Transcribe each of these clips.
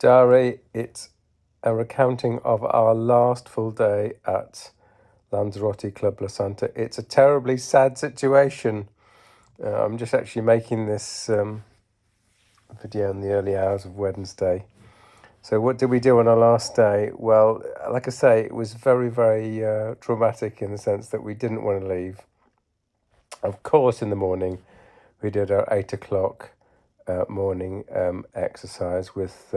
Diary, it's a recounting of our last full day at Club La Santa. It's a terribly sad situation. I'm just actually making this video in the early hours of Wednesday. So what did we do on our last day? Well, like I say, it was very, very traumatic in the sense that we didn't want to leave. Of course, in the morning, we did our 8 o'clock morning exercise with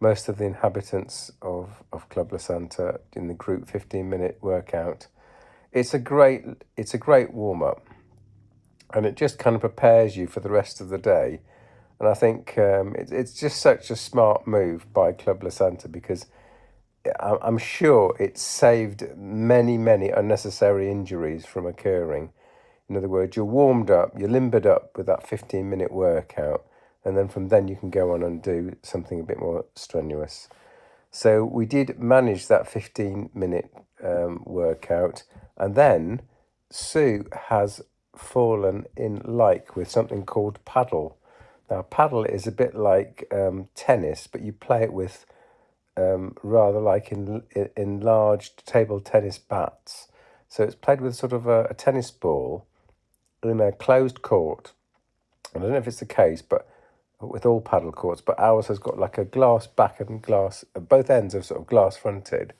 most of the inhabitants of Club La Santa in the group 15-minute workout. It's a great warm-up, and it just kind of prepares you for the rest of the day. And I think it's just such a smart move by Club La Santa, because I'm sure it saved many, many unnecessary injuries from occurring. In other words, you're warmed up, you're limbered up with that 15-minute workout, and then from then you can go on and do something a bit more strenuous. So we did manage that 15-minute workout, and then Sue has fallen in like with something called paddle. Now, paddle is a bit like tennis, but you play it with rather like enlarged table tennis bats. So it's played with sort of a tennis ball in a closed court. I don't know if it's the case, but with all paddle courts, but ours has got like a glass back and glass, both ends are sort of glass fronted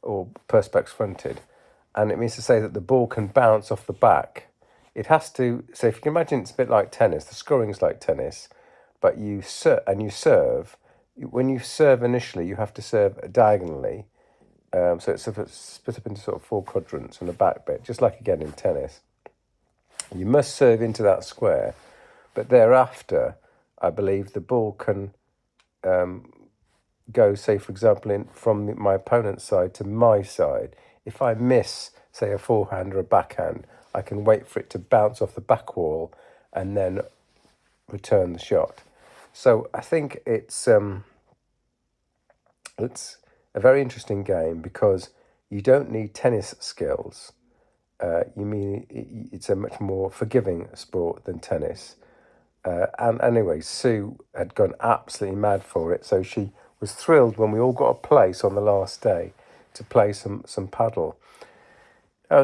or perspex fronted. And it means to say that the ball can bounce off the back. It has to, so if you can imagine, it's a bit like tennis, the scoring's like tennis, but you serve. When you serve initially, you have to serve diagonally. So it's sort of split up into sort of 4 quadrants and a back bit, just like again in tennis. You must serve into that square, but thereafter, I believe the ball can go, say, for example, from my opponent's side to my side. If I miss, say, a forehand or a backhand, I can wait for it to bounce off the back wall and then return the shot. So I think it's a very interesting game because you don't need tennis skills. It's a much more forgiving sport than tennis. And anyway, Sue had gone absolutely mad for it. So she was thrilled when we all got a place on the last day to play some paddle.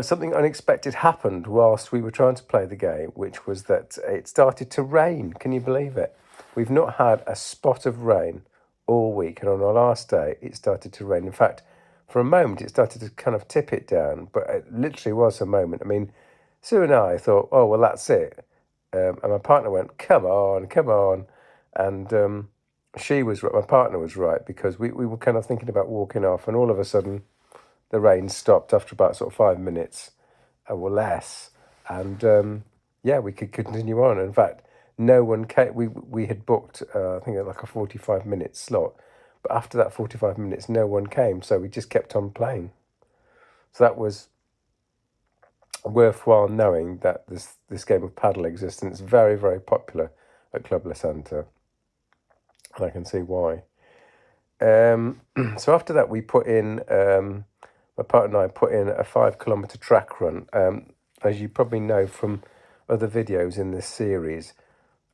Something unexpected happened whilst we were trying to play the game, which was that it started to rain. Can you believe it? We've not had a spot of rain all week, and on our last day, it started to rain. In fact, for a moment, it started to kind of tip it down, but it literally was a moment. I mean, Sue and I thought, oh, well, that's it. And my partner went, come on. And my partner was right, because we were kind of thinking about walking off, and all of a sudden the rain stopped after about sort of 5 minutes or less. And we could continue on. In fact, no one came. We had booked, I think, like a 45-minute slot. But after that 45 minutes, no one came. So we just kept on playing. So that was worthwhile knowing that this game of paddle exists, and it's very, very popular at Club La Santa, and I can see why. So after that, we put in, my partner and I put in a 5-kilometre track run. As you probably know from other videos in this series,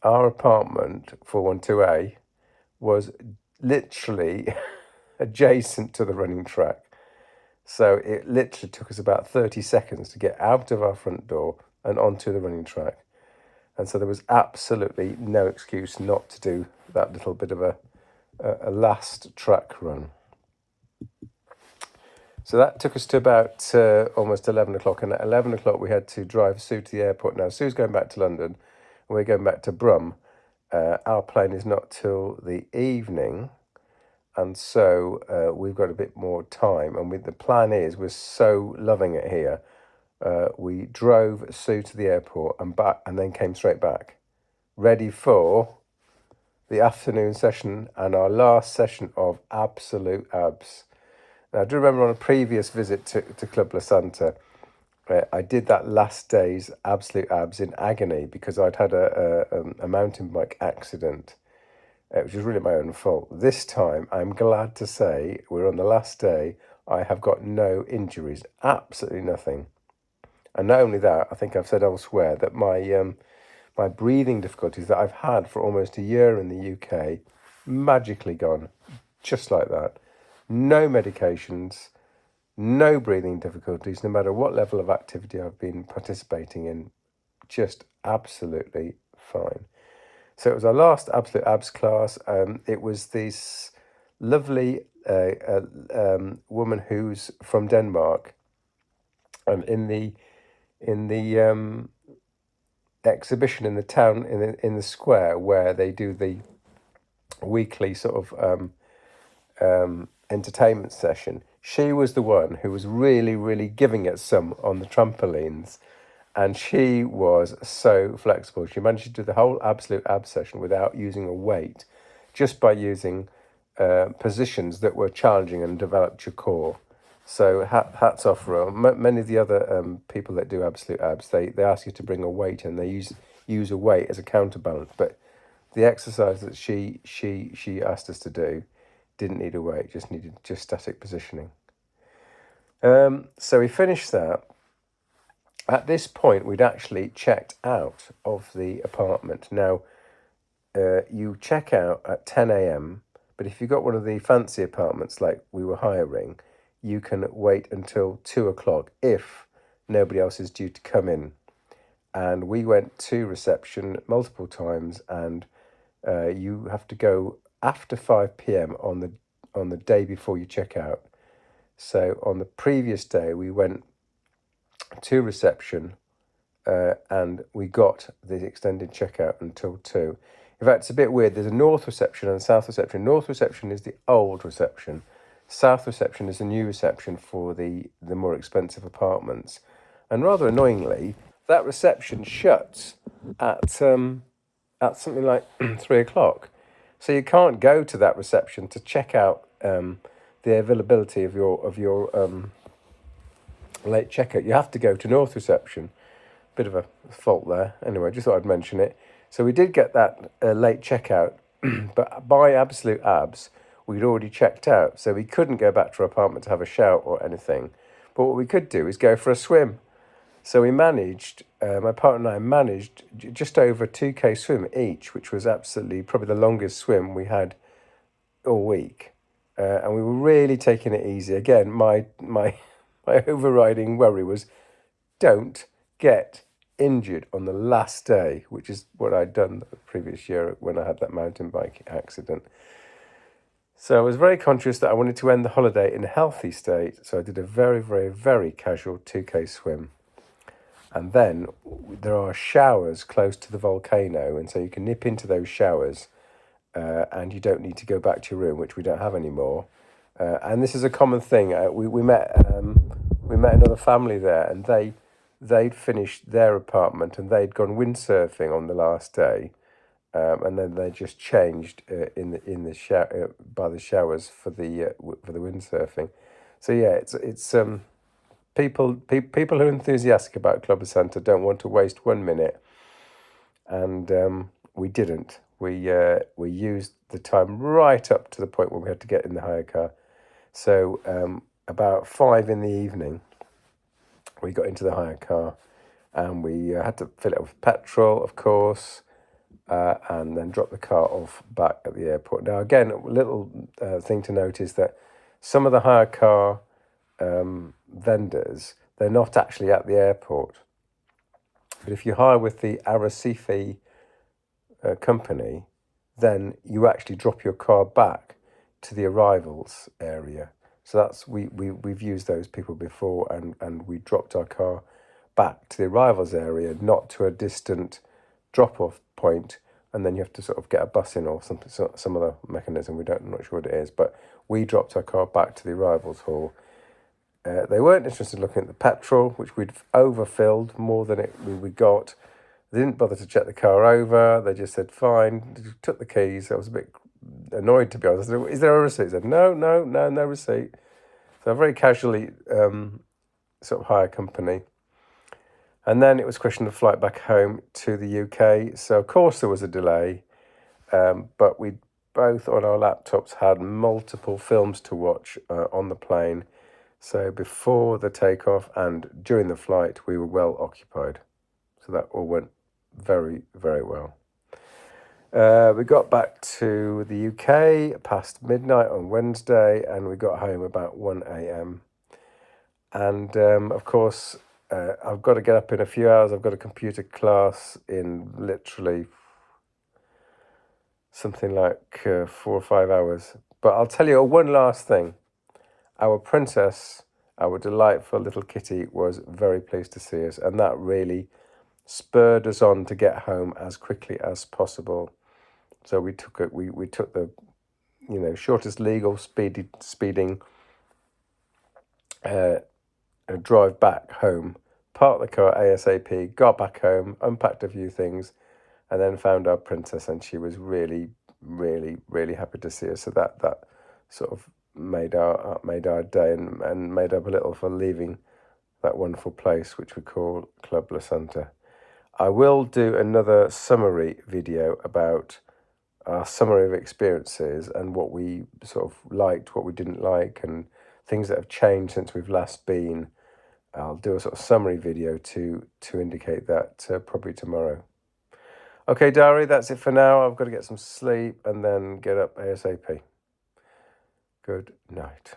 our apartment, 412A, was literally adjacent to the running track. So it literally took us about 30 seconds to get out of our front door and onto the running track. And so there was absolutely no excuse not to do that little bit of a last track run. So that took us to about almost 11 o'clock. And at 11 o'clock, we had to drive Sue to the airport. Now, Sue's going back to London, and we're going back to Brum. Our plane is not till the evening. And so we've got a bit more time. And the plan is, we're so loving it here. We drove Sue to the airport and back, and then came straight back, ready for the afternoon session and our last session of absolute abs. Now, I do remember on a previous visit to Club La Santa, I did that last day's absolute abs in agony because I'd had a mountain bike accident, which was really my own fault. This time, I'm glad to say, we're on the last day, I have got no injuries, absolutely nothing. And not only that, I think I've said elsewhere that my breathing difficulties that I've had for almost a year in the UK magically gone, just like that. No medications, no breathing difficulties, no matter what level of activity I've been participating in, just absolutely fine. So it was our last Absolute Abs class. It was this lovely woman who's from Denmark, and in the exhibition in the town in the square where they do the weekly sort of entertainment session. She was the one who was really giving it some on the trampolines, and she was so flexible. She managed to do the whole absolute ab session without using a weight, just by using positions that were challenging and developed your core. So hats off for her. Many of the other people that do absolute abs, they ask you to bring a weight, and they use a weight as a counterbalance. But the exercise that she asked us to do didn't need a weight, just needed just static positioning. So we finished that. At this point, we'd actually checked out of the apartment. Now, you check out at 10 a.m., but if you've got one of the fancy apartments like we were hiring, you can wait until 2 o'clock if nobody else is due to come in. And we went to reception multiple times, and you have to go after 5 p.m. on the day before you check out. So on the previous day, we went to reception and we got the extended checkout until 2. In fact, it's a bit weird. There's a north reception and a south reception. North reception is the old reception. South reception is the new reception for the more expensive apartments. And rather annoyingly, that reception shuts at something like 3 o'clock. So you can't go to that reception to check out the availability of your late checkout. You have to go to North reception. Bit of a fault there. Anyway, just thought I'd mention it. So we did get that late checkout, but by absolute abs, we'd already checked out. So we couldn't go back to our apartment to have a shower or anything. But what we could do is go for a swim. So we managed, my partner and I managed just over 2K swim each, which was absolutely probably the longest swim we had all week. And we were really taking it easy. Again, my overriding worry was don't get injured on the last day, which is what I'd done the previous year when I had that mountain bike accident. So I was very conscious that I wanted to end the holiday in a healthy state. So I did a very casual 2K swim. And then there are showers close to the volcano, and so you can nip into those showers and you don't need to go back to your room, which we don't have anymore. And this is a common thing. We met another family there, and they'd finished their apartment and they'd gone windsurfing on the last day, and then they just changed in the shower by the showers for the windsurfing. So yeah, it's people who are enthusiastic about Club La Santa don't want to waste 1 minute, and we didn't. We used the time right up to the point where we had to get in the hire car. So about 5 in the evening, we got into the hire car, and we had to fill it with petrol, of course, and then drop the car off back at the airport. Now, again, a little thing to note is that some of the hire car vendors, they're not actually at the airport. But if you hire with the Arrecife company, then you actually drop your car back to the arrivals area. So that's we've used those people before, and we dropped our car back to the arrivals area, not to a distant drop-off point, and then you have to sort of get a bus in or something, some other mechanism. I'm not sure what it is, but we dropped our car back to the arrivals hall. They weren't interested in looking at the petrol, which we'd overfilled more than we got. They didn't bother to check the car over. They just said, fine, took the keys. I was a bit annoyed, to be honest. I said, is there a receipt? They said, no receipt. So a very casually sort of hire company. And then it was a question of flight back home to the UK. So, of course, there was a delay, but we both on our laptops had multiple films to watch on the plane. So before the takeoff and during the flight, we were well occupied. So that all went very well. We got back to the UK past midnight on Wednesday, and we got home about 1 a.m. And of course, I've got to get up in a few hours. I've got a computer class in literally something like 4 or 5 hours. But I'll tell you one last thing. Our princess, our delightful little kitty, was very pleased to see us, and that really spurred us on to get home as quickly as possible. So we took it. We took the shortest legal speeding drive back home. Parked the car ASAP. Got back home, unpacked a few things, and then found our princess, and she was really, really, really happy to see us. So that sort of made our day, and made up a little for leaving that wonderful place which we call Club La Santa. I will do another summary video about our summary of experiences and what we sort of liked, what we didn't like, and things that have changed since we've last been. I'll do a sort of summary video to indicate that probably tomorrow. Okay, diary, that's it for now. I've got to get some sleep and then get up ASAP. Good night.